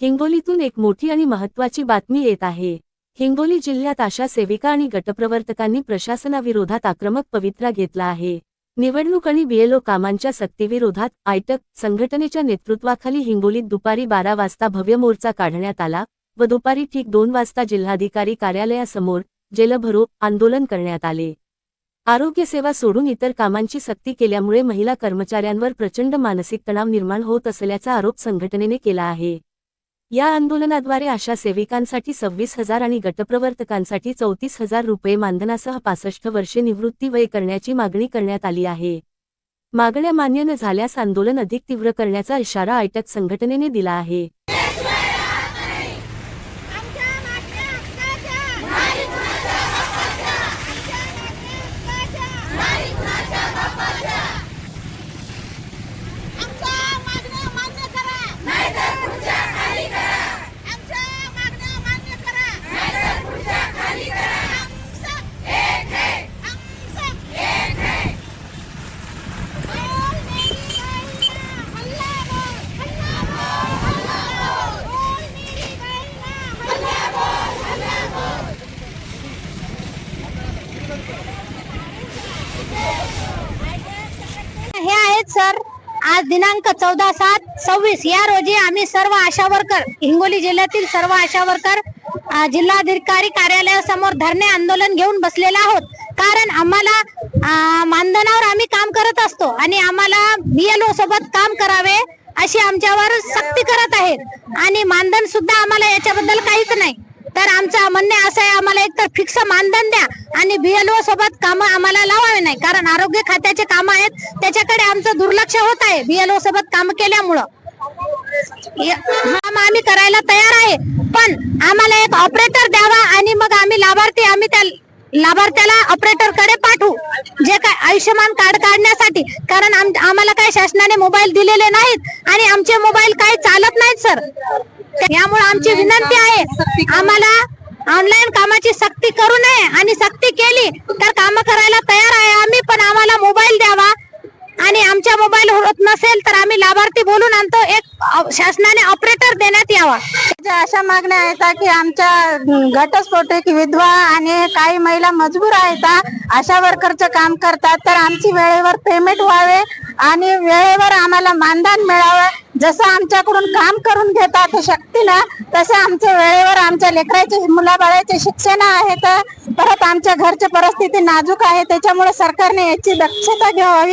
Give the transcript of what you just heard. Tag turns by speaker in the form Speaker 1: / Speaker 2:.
Speaker 1: हिंगोलीतून एक मोठी आणि महत्त्वाची बातमी येत आहे। हिंगोली जिल्ह्यात आशा सेविका आणि गटप्रवर्तकांनी प्रशासनाविरोधात आक्रमक पवित्रा घेतला आहे। निवडणूक आणि बीएलओ कामांच्या सक्तीविरोधात आयटक संघटनेच्या नेतृत्वाखाली हिंगोलीत दुपारी 12 वाजता भव्य मोर्चा काढण्यात आला व दुपारी ठीक 2 वाजता जिल्हाधिकारी कार्यालयासमोर जेलभरो आंदोलन करण्यात आले। आरोग्य सेवा सोडून इतर कामांची सक्ती केल्यामुळे महिला कर्मचाऱ्यांवर प्रचंड मानसिक तणाव निर्माण होत असल्याचा आरोप संघटनेने केला आहे। या आंदोलनाद्वारे आशा सेविकांसाठी 26,000 आणि गटप्रवर्तकांसाठी 34,000 रुपये मानधनासह 65 वर्षे निवृत्ती वय करण्याची मागणी करण्यात आली आहे। मागण्या मान्य न झाल्यास आंदोलन अधिक तीव्र करण्याचा इशारा आयटक संघटनेने दिला आहे।
Speaker 2: हे आहेत सर, आज दिनांक 14/7/26 या रोजी आम्ही सर्व आशा वर्कर, हिंगोली जिल्ह्यातील सर्व आशा वर्कर जिल्हाधिकारी कार्यालयासमोर धरणे आंदोलन घेऊन बसलेले आहोत। कारण आम्हाला मानधनावर आम्ही काम करत असतो आणि आम्हाला बीएलओ सोबत काम करावे अशी आमच्यावर सक्ती करत आहेत आणि मानधन सुद्धा आम्हाला याच्याबद्दल काहीच नाही। तर आमचं म्हणणे असं आहे, आम्हाला एकतर फिक्स मानधन द्या आणि बीएलओ सोबत काम आम्हाला लावावे नाही। कारण आरोग्य खात्याचे काम आहेत त्याच्याकडे आमचं दुर्लक्ष होत आहे बीएलओ सोबत काम केल्यामुळं। आम्ही करायला तयार आहे, पण आम्हाला एक ऑपरेटर द्यावा आणि मग आम्ही त्या लाभार्थ्याला ऑपरेटर कडे पाठवू, जे काय आयुष्यमान कार्ड काढण्यासाठी। कारण आम्हाला काय शासनाने मोबाईल दिलेले नाहीत आणि आमचे मोबाईल काही चालत नाहीत सर। यामुळे आमची विनंती आहे, आम्हाला ऑनलाईन कामाची सक्ती करू नये आणि सक्ती केली तर काम करायला तयार आहे आम्ही, पण आम्हाला मोबाईल द्यावा आणि आमच्या मोबाईल होत नसेल तर आम्ही लाभार्थी बोलून आणतो, एक शासनाने ऑपरेटर देण्यात यावा।
Speaker 3: अशा मागण्या आहेत की आमच्या घटस्फोटित विधवा आणि काही महिला मजबूर आहेत, आशा वर्करचं काम करतात, तर आमची वेळेवर पेमेंट व्हावे आणि वेळेवर आम्हाला मानधन मिळावे। जसं आमच्याकडून काम करून घेतात शक्तीनं, तसे आमच्या वेळेवर आमच्या लेकराचे मुलाबाळाचे शिक्षण आहेत, परत आमच्या घरची परिस्थिती नाजूक आहे, त्याच्यामुळे सरकारने याची दक्षता घ्यावी।